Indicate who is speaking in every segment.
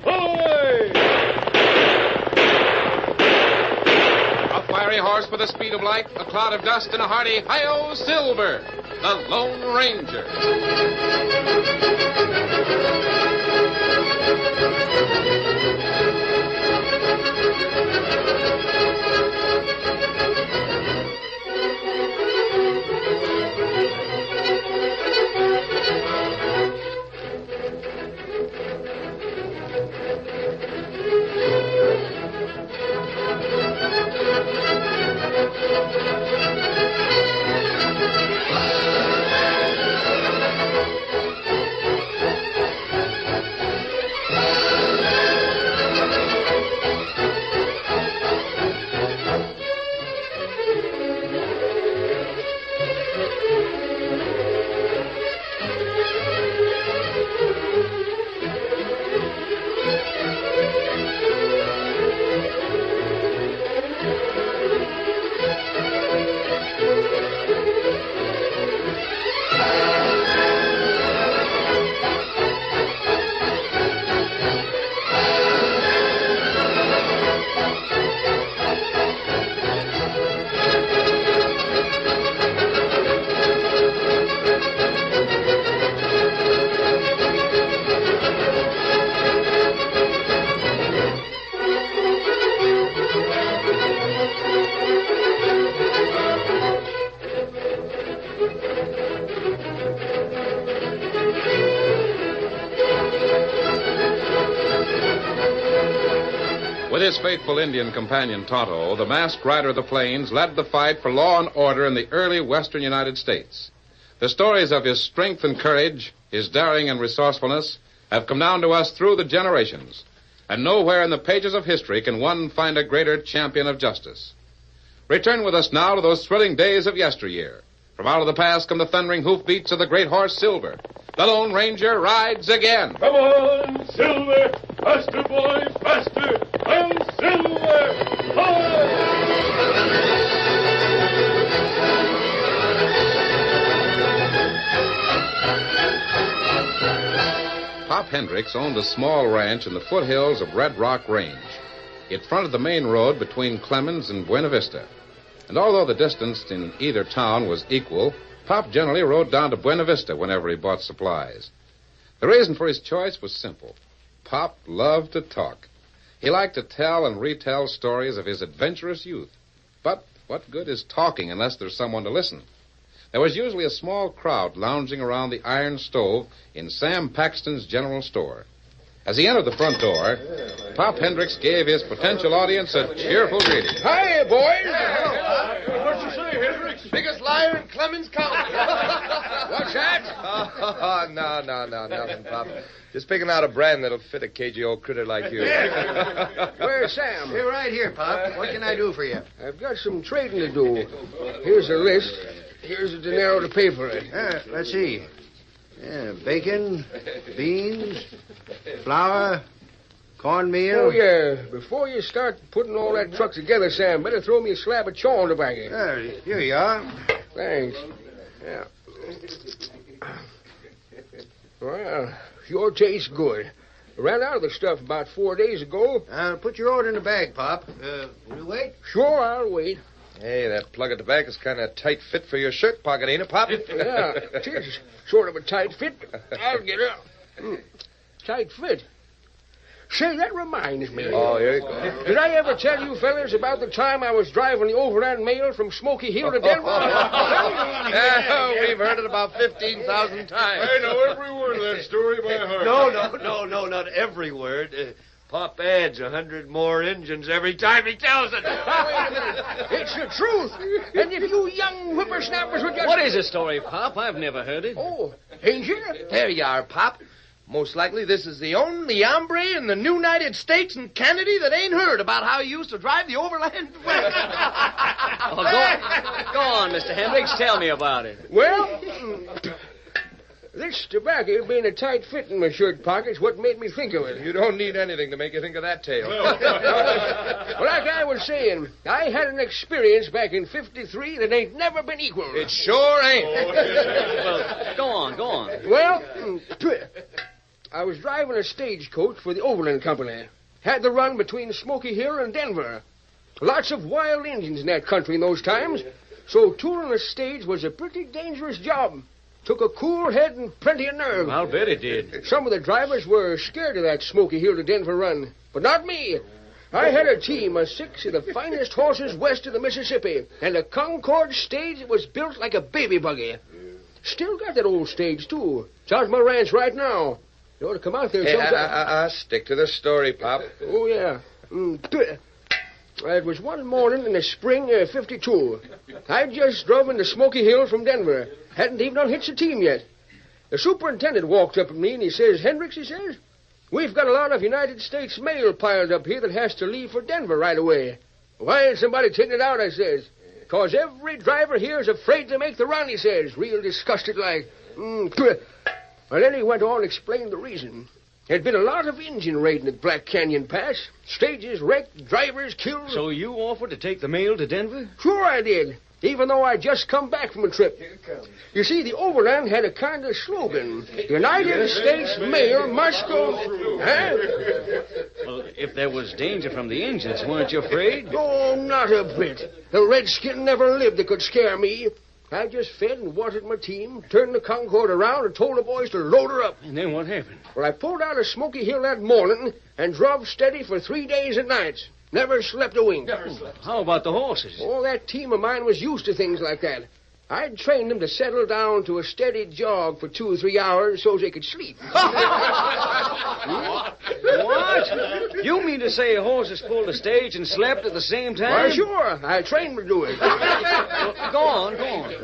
Speaker 1: Away!
Speaker 2: A fiery horse with the speed of light, a cloud of dust, and a hearty Hi-Yo Silver, the Lone Ranger. With his faithful Indian companion, Tonto, the masked rider of the plains led the fight for law and order in the early western United States. The stories of his strength and courage, his daring and resourcefulness, have come down to us through the generations. And nowhere in the pages of history can one find a greater champion of justice. Return with us now to those thrilling days of yesteryear. From out of the past come the thundering hoofbeats of the great horse Silver. The Lone Ranger rides again.
Speaker 1: Come on, Silver! Faster, boy, faster! I'm Silver! Hi!
Speaker 2: Pop Hendricks owned a small ranch in the foothills of Red Rock Range. It fronted the main road between Clemens and Buena Vista. And although the distance in either town was equal, Pop generally rode down to Buena Vista whenever he bought supplies. The reason for his choice was simple. Pop loved to talk. He liked to tell and retell stories of his adventurous youth. But what good is talking unless there's someone to listen? There was usually a small crowd lounging around the iron stove in Sam Paxton's general store. As he entered the front door, Pop Hendricks gave his potential audience a cheerful greeting.
Speaker 3: Hi, boys.
Speaker 1: Hello. What you say, Hendricks?
Speaker 3: Biggest liar in Clemens County. What's that? No, nothing, Pop. Just picking out a brand that'll fit a cagey old critter like you.
Speaker 4: Where's Sam?
Speaker 5: You're right here, Pop. What can I do for you?
Speaker 4: I've got some trading to do. Here's a list. Here's a dinero to pay for it.
Speaker 5: Let's see. Bacon, beans, flour, cornmeal.
Speaker 4: Oh, yeah. Before you start putting all that truck together, Sam, better throw me a slab of chawing tobacco.
Speaker 5: Here you are.
Speaker 4: Thanks. Yeah. Well, sure tastes good. I ran out of the stuff about 4 days ago.
Speaker 5: Put your order in the bag, Pop. Will you wait?
Speaker 4: Sure, I'll wait.
Speaker 3: Hey, that plug of tobacco's kind of tight fit for your shirt pocket, ain't it, Pop?
Speaker 4: Yeah, it is sort of a tight fit. I'll get up. Tight fit. Say, that reminds me.
Speaker 3: Oh, here you go.
Speaker 4: Did I ever tell you fellas about the time I was driving the overland mail from Smoky Hill to Denver?
Speaker 3: Yeah, we've heard it about 15,000 times.
Speaker 1: I know every word of that story by heart.
Speaker 6: No, not every word. Pop adds 100 more engines every time he tells it.
Speaker 4: Wait a minute. It's the truth. And if you young whippersnappers would just...
Speaker 6: What is the story, Pop? I've never heard it.
Speaker 4: Oh, ain't you?
Speaker 3: There you are, Pop. Most likely this is the only hombre in the United States and Canada that ain't heard about how he used to drive the overland wagon.
Speaker 6: Go on, Mr. Hendricks. Tell me about it.
Speaker 4: Well, this tobacco being a tight fit in my shirt pocket's what made me think of it.
Speaker 3: You don't need anything to make you think of that tale.
Speaker 4: Well, like I was saying, I had an experience back in '53 that ain't never been equaled.
Speaker 3: It sure ain't.
Speaker 6: Well, go on.
Speaker 4: Well, I was driving a stagecoach for the Overland Company. Had the run between Smoky Hill and Denver. Lots of wild Indians in that country in those times, so touring a stage was a pretty dangerous job. Took a cool head and plenty of nerve.
Speaker 6: I'll bet it did.
Speaker 4: Some of the drivers were scared of that Smoky Hill to Denver run, but not me. I had a team of 6 of the finest horses west of the Mississippi, and a Concord stage that was built like a baby buggy. Still got that old stage, too. It's out at my ranch right now. You ought to come out there sometime.
Speaker 3: Stick to the story, Pop.
Speaker 4: Oh, yeah. It was one morning in the spring of '52. I'd just drove into Smoky Hill from Denver. Hadn't even unhitched the team yet. The superintendent walked up at me and he says, "Hendricks," he says, "we've got a lot of United States mail piled up here that has to leave for Denver right away." "Why ain't somebody taking it out?" I says. "'Cause every driver here is afraid to make the run," he says, real disgusted like. Well, then he went on to explain the reason. There'd been a lot of Indian raiding at Black Canyon Pass. Stages wrecked, drivers killed.
Speaker 6: So you offered to take the mail to Denver?
Speaker 4: Sure I did, even though I'd just come back from a trip. You see, the Overland had a kind of slogan. United States mail must go... Huh?
Speaker 6: Well, if there was danger from the Indians, weren't you afraid?
Speaker 4: Oh, not a bit. The redskin never lived that could scare me. I just fed and watered my team, turned the Concord around, and told the boys to load her up.
Speaker 6: And then what happened?
Speaker 4: Well, I pulled out of Smoky Hill that morning and drove steady for 3 days and nights. Never slept a wink.
Speaker 6: How about the horses?
Speaker 4: Oh, that team of mine was used to things like that. I'd trained them to settle down to a steady jog for 2 or 3 hours so they could sleep.
Speaker 6: What? You mean to say horses pulled the stage and slept at the same time?
Speaker 4: Why, sure. I trained them to do it.
Speaker 6: Go on.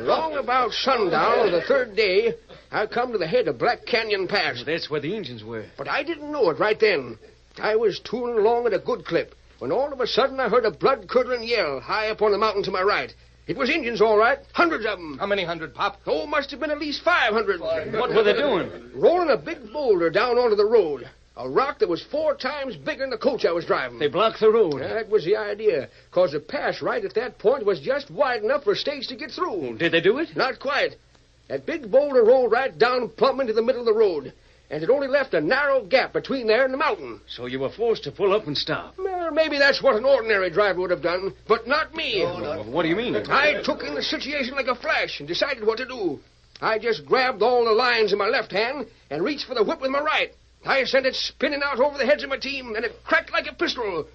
Speaker 4: Long about sundown of the 3rd day, I come to the head of Black Canyon Pass.
Speaker 6: Well, that's where the Indians were.
Speaker 4: But I didn't know it right then. I was tooling along at a good clip when all of a sudden I heard a blood-curdling yell high up on the mountain to my right. It was Indians, all right. Hundreds of them.
Speaker 3: How many hundred, Pop?
Speaker 4: Oh, must have been at least 500.
Speaker 6: What were they doing?
Speaker 4: Rolling a big boulder down onto the road. A rock that was 4 times bigger than the coach I was driving.
Speaker 6: They blocked the road.
Speaker 4: That was the idea, because the pass right at that point was just wide enough for a stage to get through.
Speaker 6: Did they do it?
Speaker 4: Not quite. That big boulder rolled right down plumb into the middle of the road, and it only left a narrow gap between there and the mountain.
Speaker 6: So you were forced to pull up and stop.
Speaker 4: Well, maybe that's what an ordinary driver would have done, but not me.
Speaker 6: What do you mean?
Speaker 4: I took in the situation like a flash and decided what to do. I just grabbed all the lines in my left hand and reached for the whip with my right. I sent it spinning out over the heads of my team, and it cracked like a pistol.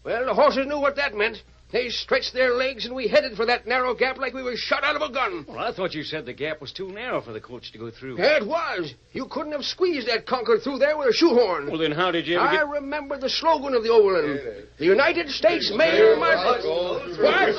Speaker 4: Well, the horses knew what that meant. They stretched their legs, and we headed for that narrow gap like we were shot out of a gun.
Speaker 6: Well, I thought you said the gap was too narrow for the coach to go through.
Speaker 4: Yeah, it was. You couldn't have squeezed that Concord through there with a shoehorn.
Speaker 6: Well, then how did you ever
Speaker 4: I remember the slogan of the Overland. The United States mail must... What?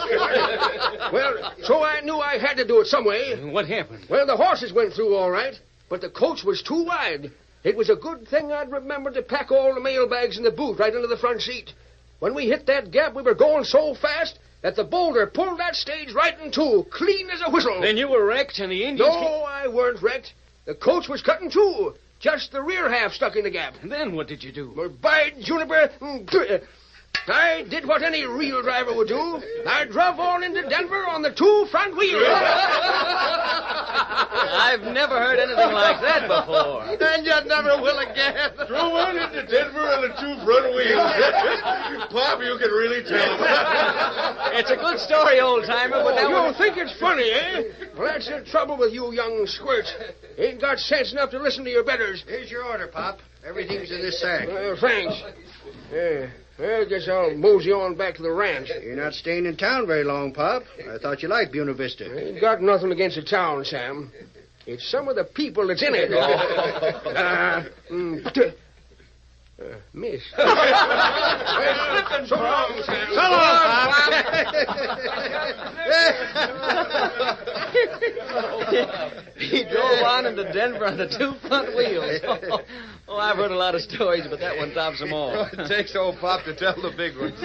Speaker 4: Well, so I knew I had to do it some way.
Speaker 6: What happened?
Speaker 4: Well, the horses went through all right, but the coach was too wide. It was a good thing I'd remembered to pack all the mail bags in the boot right under the front seat. When we hit that gap, we were going so fast that the boulder pulled that stage right in two, clean as a whistle.
Speaker 6: Then you were wrecked and the Indians...
Speaker 4: No, I weren't wrecked. The coach was cut in two. Just the rear half stuck in the gap.
Speaker 6: And then what did you do?
Speaker 4: Well, by Juniper, I did what any real driver would do. I drove on into Denver on the 2 front wheels.
Speaker 6: I've never heard anything like that before.
Speaker 5: And you never will again.
Speaker 1: Drove on into Denver on the 2 front wheels. Pop, you can really tell.
Speaker 6: It's a good story, old-timer, but that
Speaker 4: You
Speaker 6: was...
Speaker 4: think it's funny, eh? Well, that's the trouble with you young squirts. Ain't got sense enough to listen to your betters.
Speaker 5: Here's your order, Pop. Everything's in this sack.
Speaker 4: Thanks. Well, guess I'll mosey on back to the ranch.
Speaker 5: You're not staying in town very long, Pop. I thought you liked Buena Vista.
Speaker 4: Ain't got nothing against the town, Sam. It's some of the people that's in it. Miss. So long, Sam.
Speaker 5: So long, Pop.
Speaker 6: He drove on into Denver on the 2 front wheels. Oh, I've heard a lot of stories, but that one tops them all.
Speaker 3: It takes old Pop to tell the big ones.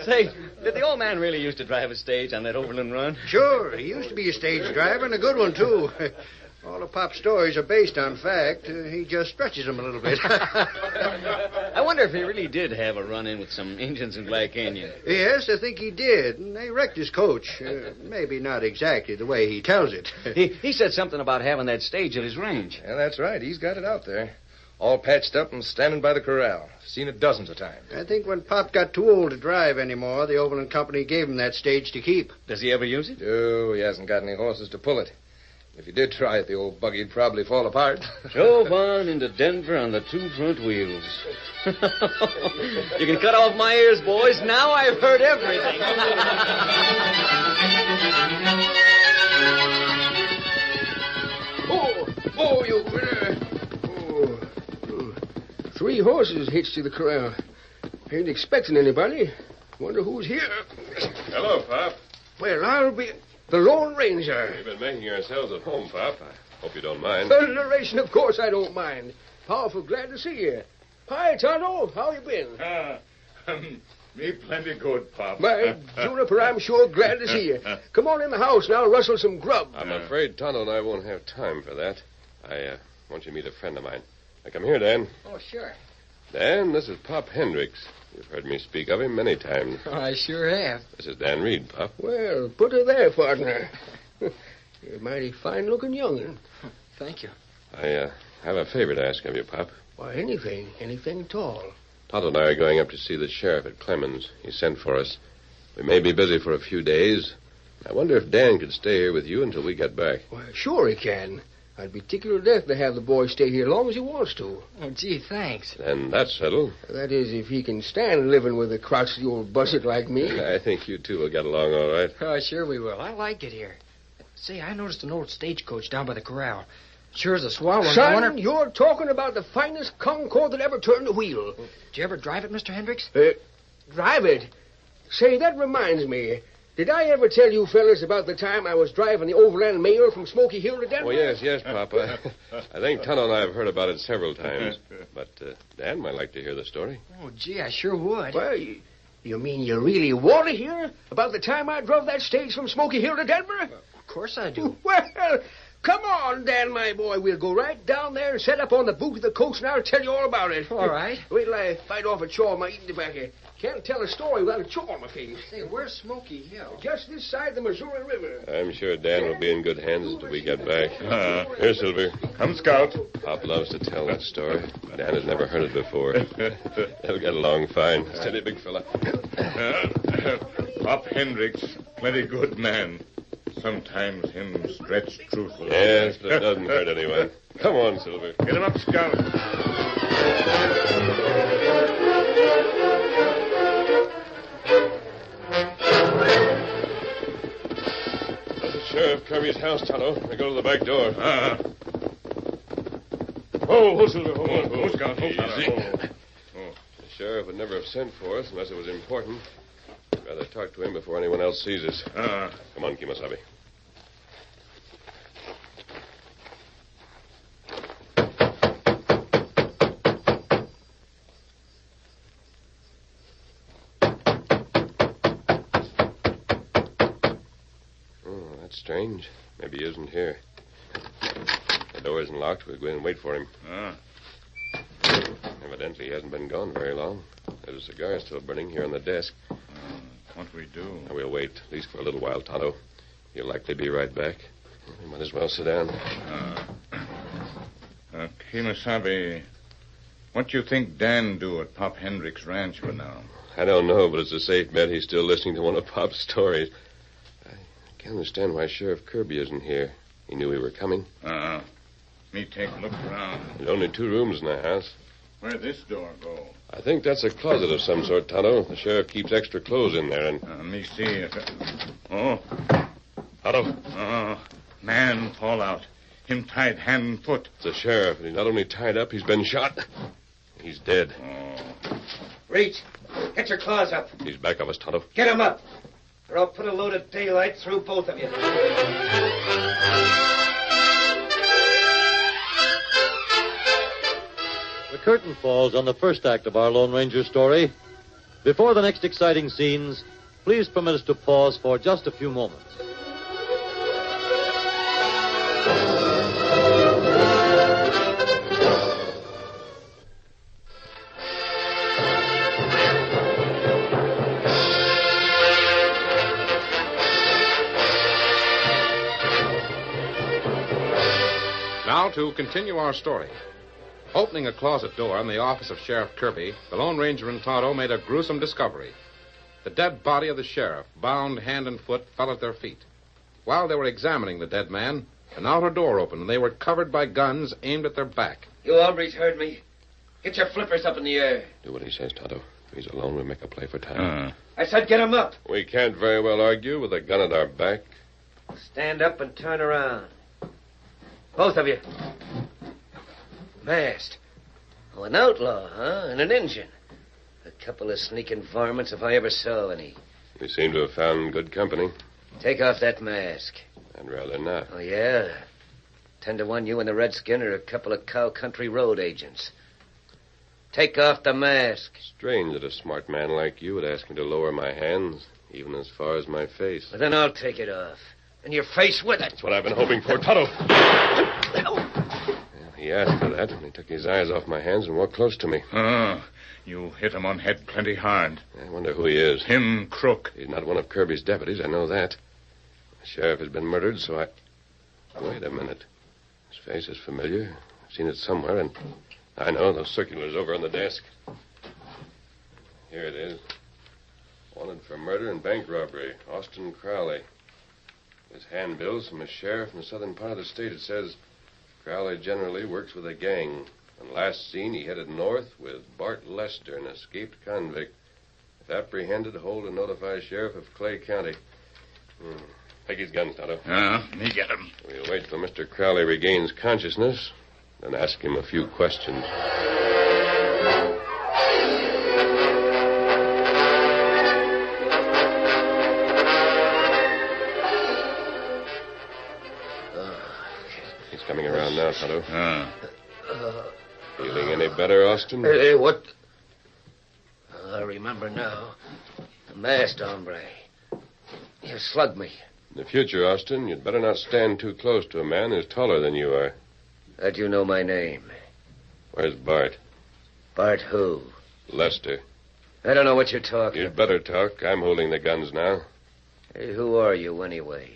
Speaker 6: Say, did the old man really used to drive a stage on that overland run?
Speaker 5: Sure, he used to be a stage driver, and a good one, too. All of Pop's stories are based on fact. He just stretches them a little bit.
Speaker 6: I wonder if he really did have a run-in with some Indians in Black Canyon.
Speaker 5: Yes, I think he did. And they wrecked his coach. Maybe not exactly the way he tells it.
Speaker 6: He said something about having that stage at his range.
Speaker 3: Yeah, that's right. He's got it out there. All patched up and standing by the corral. Seen it dozens of times.
Speaker 5: I think when Pop got too old to drive anymore, the Overland Company gave him that stage to keep.
Speaker 6: Does he ever use it?
Speaker 3: Oh, he hasn't got any horses to pull it. If he did try it, the old buggy'd probably fall apart.
Speaker 6: Drove on into Denver on the 2 front wheels. You can cut off my ears, boys. Now I've heard everything.
Speaker 4: Oh, you winner. Oh. 3 horses hitched to the corral. Ain't expecting anybody. Wonder who's here.
Speaker 1: Hello, Pop.
Speaker 4: Well, I'll be the Lone Ranger.
Speaker 1: We've been making ourselves at home, Pop. I hope you don't mind.
Speaker 4: Thunderation, of course I don't mind. Powerful glad to see you. Hi, Tonto. How you been?
Speaker 1: Me plenty good, Pop.
Speaker 4: My Juniper, I'm sure glad to see you. Come on in the house and I'll rustle some grub.
Speaker 7: I'm afraid Tonto and I won't have time for that. I want you to meet a friend of mine. Now, come here, Dan.
Speaker 6: Oh, sure.
Speaker 7: Dan, this is Pop Hendricks. You've heard me speak of him many times.
Speaker 6: Oh, I sure have.
Speaker 7: This is Dan Reed, Pop.
Speaker 4: Well, put her there, partner. You're a mighty fine-looking young'un.
Speaker 6: Thank you.
Speaker 7: I have a favor to ask of you, Pop.
Speaker 4: Why, anything at all.
Speaker 7: Tonto and I are going up to see the sheriff at Clemens. He sent for us. We may be busy for a few days. I wonder if Dan could stay here with you until we get back.
Speaker 4: Why, sure he can. I'd be tickled to death to have the boy stay here as long as he wants to.
Speaker 6: Oh, gee, thanks.
Speaker 7: Then that's settled.
Speaker 4: That is, if he can stand living with a crotchety old buzzard like me.
Speaker 7: I think you two will get along all right.
Speaker 6: Oh, sure we will. I like it here. Say, I noticed an old stagecoach down by the corral. Sure as a swell one.
Speaker 4: Son, you're talking about the finest Concord that ever turned a wheel.
Speaker 6: Did you ever drive it, Mr. Hendricks?
Speaker 4: Drive it? Say, that reminds me. Did I ever tell you fellas about the time I was driving the overland mail from Smoky Hill to Denver?
Speaker 7: Oh, yes, Papa. I think Tonto and I have heard about it several times. But Dan might like to hear the story.
Speaker 6: Oh, gee, I sure would.
Speaker 4: Well, you mean you really want to hear about the time I drove that stage from Smoky Hill to Denver?
Speaker 6: Of course I do.
Speaker 4: Well, come on, Dan, my boy. We'll go right down there and set up on the boot of the coach, and I'll tell you all about it.
Speaker 6: All right.
Speaker 4: Wait till I fight off a chaw of my eating tobacco. Can't tell a story without a chaw on my face.
Speaker 6: Say, where's Smoky Hill?
Speaker 4: Just this side the Missouri River.
Speaker 7: I'm sure Dan will be in good hands until we get back. Here, Silver.
Speaker 1: Come, Scout.
Speaker 7: Pop loves to tell that story. Dan has never heard it before. They'll get along fine. Steady, big fella.
Speaker 1: Pop Hendricks, plenty good man. Sometimes him stretch truthful.
Speaker 7: Yes, but it doesn't hurt anyone. Come on, Silver.
Speaker 1: Get him up, Scout.
Speaker 7: Sheriff Kirby's house, Tonto. We go to the back door.
Speaker 1: Oh, Silver. Oh, Scout.
Speaker 7: Easy. The sheriff would never have sent for us unless it was important. I'd rather talk to him before anyone else sees us. Come on, Kimasabi. That's strange. Maybe he isn't here. The door isn't locked. We'll go in and wait for him. Evidently, he hasn't been gone very long. There's a cigar still burning here on the desk.
Speaker 1: What we do?
Speaker 7: We'll wait, at least for a little while, Tonto. He'll likely be right back. We might as well sit down.
Speaker 1: Kimasabi, what do you think Dan do at Pop Hendricks' ranch for now?
Speaker 7: I don't know, but it's a safe bet he's still listening to one of Pop's stories. I can't understand why Sheriff Kirby isn't here. He knew we were coming.
Speaker 1: Me take a look around.
Speaker 7: There's only 2 rooms in the house.
Speaker 1: Where'd this door go?
Speaker 7: I think that's a closet of some sort, Tonto. The sheriff keeps extra clothes in there, and...
Speaker 1: me see if... Oh.
Speaker 7: Tonto.
Speaker 1: Man fall out. Him tied hand and foot.
Speaker 7: It's the sheriff, and he's not only tied up, he's been shot. He's dead.
Speaker 8: Reach. Get your claws up.
Speaker 7: He's back of us, Tonto.
Speaker 8: Get him up, or I'll put a load of daylight through both of you.
Speaker 9: The curtain falls on the first act of our Lone Ranger story. Before the next exciting scenes, please permit us to pause for just a few moments.
Speaker 2: Now to continue our story. Opening a closet door in the office of Sheriff Kirby, the Lone Ranger and Tonto made a gruesome discovery. The dead body of the sheriff, bound hand and foot, fell at their feet. While they were examining the dead man, an outer door opened, and they were covered by guns aimed at their back.
Speaker 4: You hombres heard me. Get your flippers up in the air.
Speaker 7: Do what he says, Tonto. If he's alone, we'll make a play for time.
Speaker 4: I said get him up.
Speaker 7: We can't very well argue with a gun at our back.
Speaker 4: Stand up and turn around. Both of you. Masked. Oh, an outlaw, huh? And an Injun. A couple of sneaking varmints if I ever saw any.
Speaker 7: We seem to have found good company.
Speaker 4: Take off that mask.
Speaker 7: I'd rather not.
Speaker 4: Oh, yeah? 10 to 1, you and the redskin are a couple of cow country road agents. Take off the mask.
Speaker 7: Strange that a smart man like you would ask me to lower my hands, even as far as my face.
Speaker 4: Well, then I'll take it off. And your face with it.
Speaker 7: That's what I've been hoping for, Tonto. He asked for that, and he took his eyes off my hands and walked close to me.
Speaker 1: You hit him on head plenty hard.
Speaker 7: I wonder who he is.
Speaker 1: Him crook.
Speaker 7: He's not one of Kirby's deputies, I know that. The sheriff has been murdered, so I... Wait a minute. His face is familiar. I've seen it somewhere, and I know those circulars over on the desk. Here it is. Wanted for murder and bank robbery. Austin Crowley. His handbills from a sheriff in the southern part of the state. It says, Crowley generally works with a gang. And last seen, he headed north with Bart Lester, an escaped convict. If apprehended, hold and notify sheriff of Clay County. Take his guns, Tonto.
Speaker 1: Me get him.
Speaker 7: We'll wait till Mr. Crowley regains consciousness, then ask him a few questions. He's coming around now, Tonto. Feeling any better, Austin?
Speaker 4: Hey, what? I remember now. The masked hombre. You slugged me.
Speaker 7: In the future, Austin, you'd better not stand too close to a man who's taller than you are.
Speaker 4: How'd you know my name?
Speaker 7: Where's Bart?
Speaker 4: Bart who?
Speaker 7: Lester.
Speaker 4: I don't know what you're talking
Speaker 7: You'd
Speaker 4: about.
Speaker 7: better talk. I'm holding the guns now.
Speaker 4: Hey, who are you, anyway?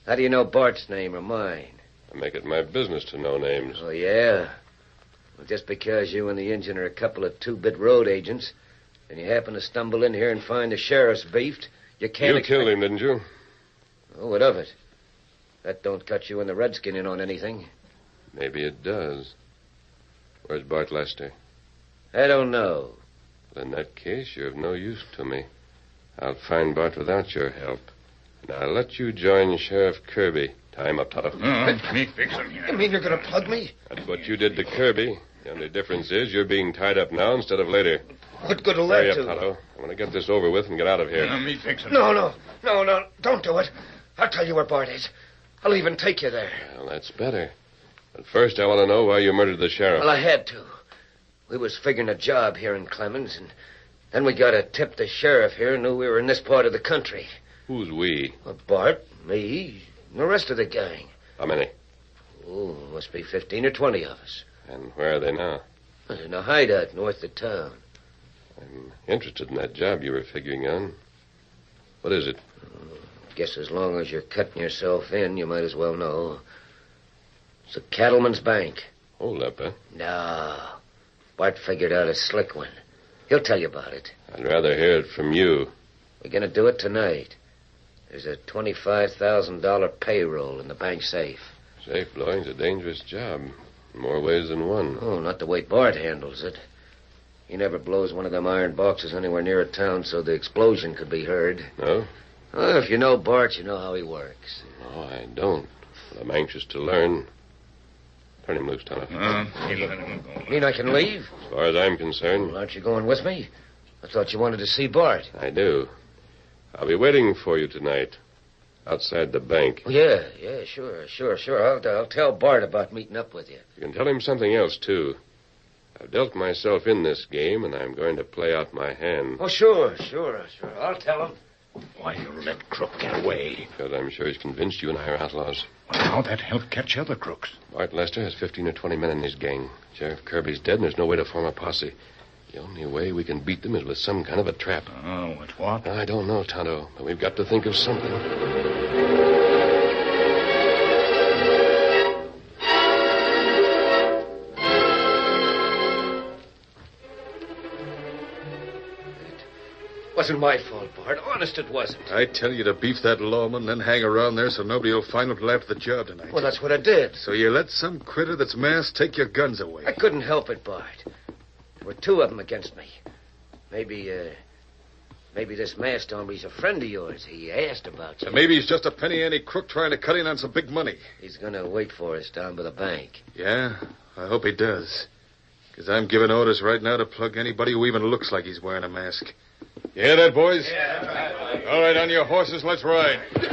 Speaker 4: How do you know Bart's name or mine?
Speaker 7: I make it my business to know names.
Speaker 4: Oh, yeah? Well, just because you and the Injun are a couple of two-bit road agents, and you happen to stumble in here and find the sheriff's beefed, you can't...
Speaker 7: You killed him, didn't you?
Speaker 4: Oh, what of it? That don't cut you and the redskin in on anything.
Speaker 7: Maybe it does. Where's Bart Lester?
Speaker 4: I don't know.
Speaker 7: Well, in that case, you're of no use to me. I'll find Bart without your help. And I'll let you join Sheriff Kirby. Tie him up, Tonto.
Speaker 1: Me fix him here.
Speaker 4: You mean you're going to plug me?
Speaker 7: That's what you did to Kirby. The only difference is you're being tied up now instead of later.
Speaker 4: What good will
Speaker 7: Hurry
Speaker 4: that
Speaker 7: up,
Speaker 4: do?
Speaker 7: Tonto. I want to get this over with and get out of here.
Speaker 1: Me fix him.
Speaker 4: No, don't do it. I'll tell you where Bart is. I'll even take you there.
Speaker 7: Well, that's better. But first, I want to know why you murdered the sheriff.
Speaker 4: Well, I had to. We was figuring a job here in Clemens, and then we got a tip the sheriff here knew we were in this part of the country.
Speaker 7: Who's we?
Speaker 4: Well, Bart, me, and the rest of the gang.
Speaker 7: How many?
Speaker 4: Oh, must be 15 or 20 of us.
Speaker 7: And where are they now?
Speaker 4: In a hideout north of town.
Speaker 7: I'm interested in that job you were figuring on. What is it?
Speaker 4: Guess as long as you're cutting yourself in, you might as well know. It's a cattleman's bank.
Speaker 7: Hold up, huh?
Speaker 4: No. Bart figured out a slick one. He'll tell you about it.
Speaker 7: I'd rather hear it from you.
Speaker 4: We're going to do it tonight. There's a $25,000 payroll in the bank safe.
Speaker 7: Safe blowing's a dangerous job. In more ways than one.
Speaker 4: Oh, not the way Bart handles it. He never blows one of them iron boxes anywhere near a town so the explosion could be heard.
Speaker 7: No?
Speaker 4: Well, if you know Bart, you know how he works.
Speaker 7: No, I don't. But I'm anxious to learn. Turn him loose, Tonto.
Speaker 1: He'll let him go.
Speaker 4: Mean I can leave?
Speaker 7: As far as I'm concerned,
Speaker 4: Well, aren't you going with me? I thought you wanted to see Bart.
Speaker 7: I do. I'll be waiting for you tonight. Outside the bank.
Speaker 4: Yeah, sure. I'll tell Bart about meeting up with you.
Speaker 7: You can tell him something else, too. I've dealt myself in this game, and I'm going to play out my hand.
Speaker 4: Oh, sure. I'll tell him.
Speaker 1: Why you let Crook get away?
Speaker 7: Because I'm sure he's convinced you and I are outlaws.
Speaker 1: Well, how that help catch other crooks?
Speaker 7: Bart Lester has 15 or 20 men in his gang. Sheriff Kirby's dead, and there's no way to form a posse. The only way we can beat them is with some kind of a trap.
Speaker 1: Oh, with what?
Speaker 7: I don't know, Tonto, but we've got to think of something.
Speaker 3: Wasn't my fault, Bart. Honest, it wasn't.
Speaker 10: I tell you to beef that lawman, then hang around there so nobody will find him till after the job tonight.
Speaker 3: Well, that's what I did.
Speaker 10: So you let some critter that's masked take your guns away.
Speaker 3: I couldn't help it, Bart. There were two of them against me. Maybe this masked hombre's a friend of yours. He asked about you.
Speaker 10: And maybe he's just a penny-ante crook trying to cut in on some big money.
Speaker 3: He's going to wait for us down by the bank.
Speaker 10: Yeah? I hope he does. Because I'm giving orders right now to plug anybody who even looks like he's wearing a mask. You hear that, boys?
Speaker 1: Yeah.
Speaker 10: All right, on your horses, let's ride. Come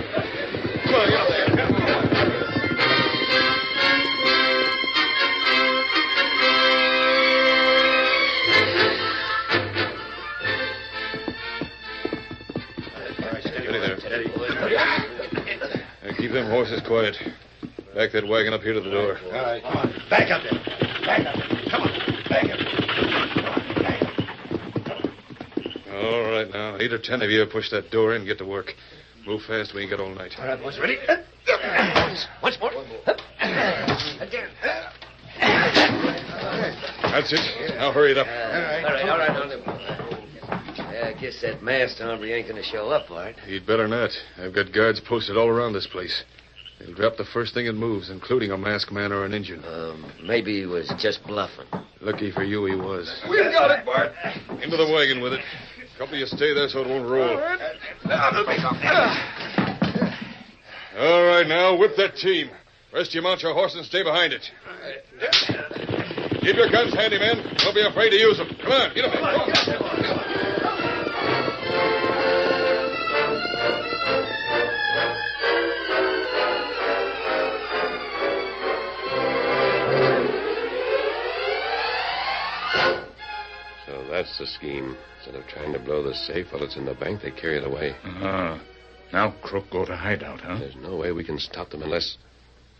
Speaker 10: on, get up there. Keep them horses quiet. Back that wagon up here to the door.
Speaker 5: All right. Come on. Back up there. Back up there. Come on. Back up.
Speaker 10: All right, now. 8 or 10 of you push that door in and get to work. Move fast. We ain't got all night.
Speaker 3: All right, boys. Ready? Once more. Again.
Speaker 10: That's it. Now hurry it up.
Speaker 3: All right. I guess that masked hombre ain't going to show up, Bart.
Speaker 10: He'd better not. I've got guards posted all around this place. They'll drop the first thing that moves, including a masked man or an Indian.
Speaker 3: Maybe he was just bluffing.
Speaker 10: Lucky for you, he was.
Speaker 3: We got it, Bart.
Speaker 10: Into the wagon with it. Couple of you stay there so it won't roll. All right, now, whip that team. Rest you mount your horse and stay behind it. Keep your guns handy, men. Don't be afraid to use them. Come on, get them.
Speaker 7: So that's the scheme. Instead of trying to blow the safe while it's in the bank, they carry it away.
Speaker 1: Uh-huh. Now Crook go to hideout, huh?
Speaker 7: There's no way we can stop them unless...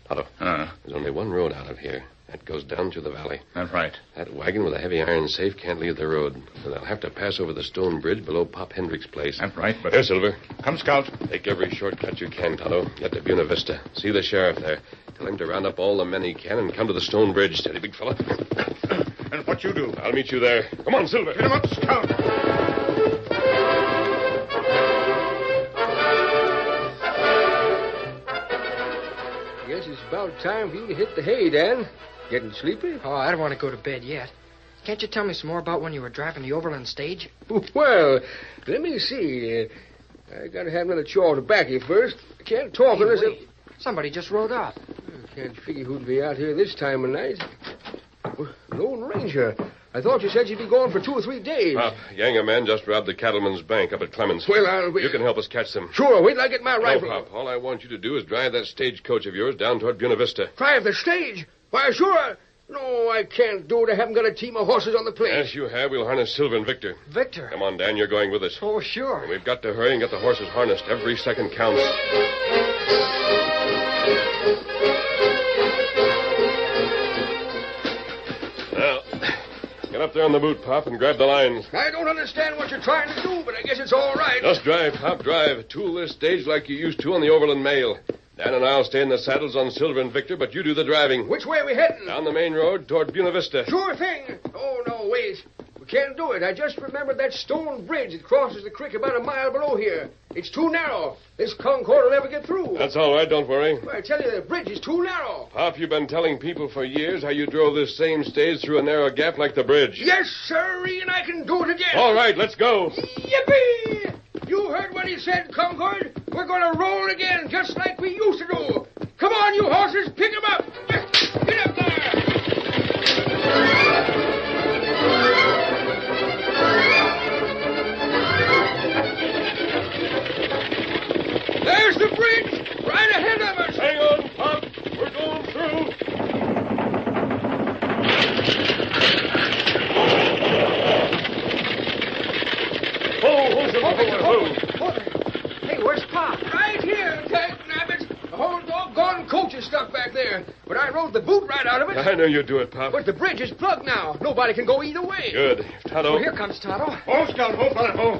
Speaker 7: Otto, there's only one road out of here. That goes down through the valley.
Speaker 1: That's right.
Speaker 7: That wagon with a heavy iron safe can't leave the road. So they'll have to pass over the stone bridge below Pop Hendrick's place.
Speaker 1: That's right, but...
Speaker 7: Here, Silver.
Speaker 1: Come, Scout.
Speaker 7: Take every shortcut you can, Tonto. Get to Buena Vista. See the sheriff there. Tell him to round up all the men he can and come to the stone bridge. Steady, big fella.
Speaker 1: And what you do?
Speaker 7: I'll meet you there. Come on, Silver.
Speaker 1: Get him up, Scout.
Speaker 4: Guess it's about time for you to hit the hay, Dan. Getting sleepy?
Speaker 11: Oh, I don't want to go to bed yet. Can't you tell me some more about when you were driving the overland stage?
Speaker 4: Well, let me see. I gotta have another chaw to back you first. I can't talk unless...
Speaker 11: Wait. Somebody just rode up.
Speaker 4: I can't figure who'd be out here this time of night. Lone Ranger. I thought you said you'd be gone for 2 or 3 days.
Speaker 7: Pop, Younger man just robbed the cattleman's bank up at Clemens.
Speaker 4: Well, I'll...
Speaker 7: You can help us catch them.
Speaker 4: Sure, wait till I get my rifle.
Speaker 7: No, Pop. All I want you to do is drive that stagecoach of yours down toward Buena Vista.
Speaker 4: Drive the stage? Why, sure. No, I can't do it. I haven't got a team of horses on the place.
Speaker 7: Yes, you have. We'll harness Silver and Victor.
Speaker 11: Victor?
Speaker 7: Come on, Dan. You're going with us.
Speaker 11: Oh, sure.
Speaker 7: And we've got to hurry and get the horses harnessed. Every second counts. Now, get up there on the boot, Pop, and grab the lines.
Speaker 4: I don't understand what you're trying to do, but I guess it's all right.
Speaker 7: Just drive, Pop, drive. Tool this stage like you used to on the Overland Mail. Dan and I'll stay in the saddles on Silver and Victor, but you do the driving.
Speaker 4: Which way are we heading?
Speaker 7: Down the main road toward Buena Vista.
Speaker 4: Sure thing. Oh, no, wait. We can't do it. I just remembered that stone bridge that crosses the creek about a mile below here. It's too narrow. This Concord will never get through.
Speaker 7: That's all right. Don't worry.
Speaker 4: Well, I tell you, the bridge is too narrow.
Speaker 7: Pop, you've been telling people for years how you drove this same stage through a narrow gap like the bridge.
Speaker 4: Yes, sirree, and I can do it again.
Speaker 7: All right, let's go.
Speaker 4: Yippee! You heard what he said, Concord. We're going to roll again just like we used to do. Come on, you horses. Pick 'em up. Get up there. There's the bridge. Right ahead of us.
Speaker 7: Hang on, Pop. We're going through.
Speaker 11: Hey, where's Pop?
Speaker 4: Right here, Ted Nabbit. The whole doggone coach is stuck back there. But I rode the boot right out of it.
Speaker 7: I know you'd do it, Pop.
Speaker 4: But the bridge is plugged now. Nobody can go either way.
Speaker 7: Good. Tonto.
Speaker 11: Oh, here comes Tonto.
Speaker 1: Oh, Scout, oh, fella, oh.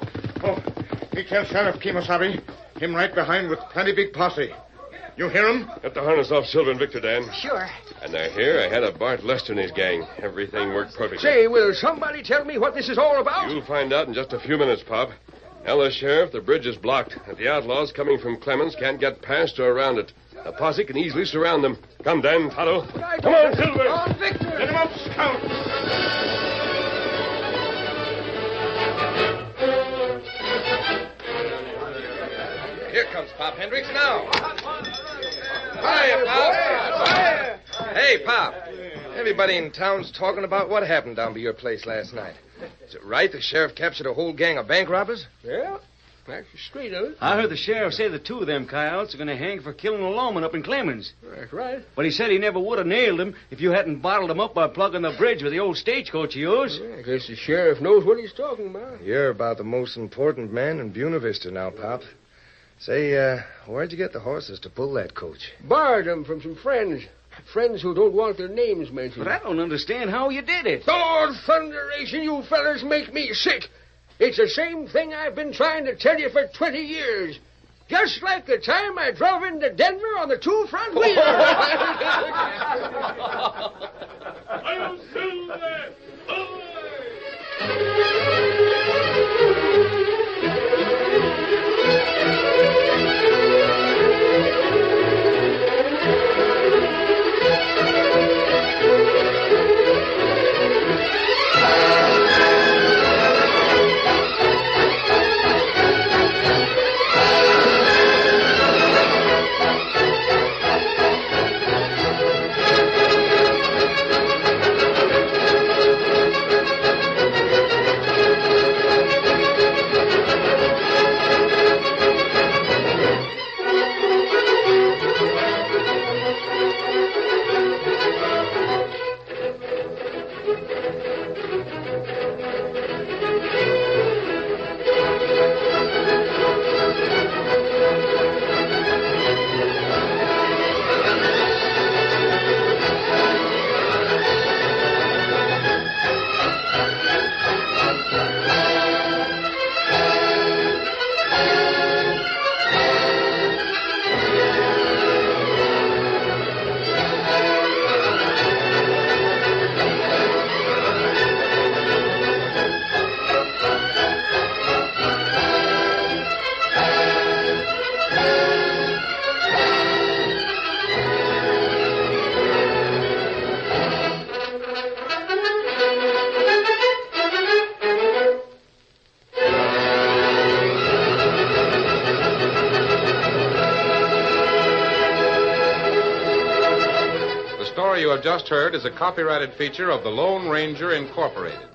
Speaker 1: He tell Sheriff Kemosabe. Him right behind with plenty big posse. You hear him?
Speaker 7: Get the harness off Silver and Victor, Dan.
Speaker 11: Sure.
Speaker 7: And they're here ahead of Bart Lester and his gang. Everything worked perfectly.
Speaker 4: Say, will somebody tell me what this is all about?
Speaker 7: You'll find out in just a few minutes, Pop. Hello, Sheriff. The bridge is blocked. And the outlaws coming from Clemens can't get past or around it. A posse can easily surround them. Come, Dan, Tonto. Come on, Silver.
Speaker 4: On, Victor.
Speaker 1: Get him up, Scout.
Speaker 3: Here comes Pop Hendricks now. Hiya, Pop. Hey, Pop. Everybody in town's talking about what happened down by your place last night. Is it right the sheriff captured a whole gang of bank robbers?
Speaker 4: Yeah, that's the street of it.
Speaker 12: I heard the sheriff say the two of them coyotes are going to hang for killing a lawman up in Clemens.
Speaker 4: That's right.
Speaker 12: But he said he never would have nailed him if you hadn't bottled him up by plugging the bridge with the old stagecoach of yours.
Speaker 4: Yeah, I guess the sheriff knows what he's talking about.
Speaker 3: You're about the most important man in Buena Vista now, Pop. Say, where'd you get the horses to pull that coach?
Speaker 4: Borrowed them from some friends. Friends who don't want their names mentioned.
Speaker 12: But I don't understand how you did it.
Speaker 4: Lord thunderation, you fellas make me sick. It's the same thing I've been trying to tell you for 20 years. Just like the time I drove into Denver on the two front wheels.
Speaker 10: I'll Silver!
Speaker 2: The story you have just heard is a copyrighted feature of the Lone Ranger Incorporated.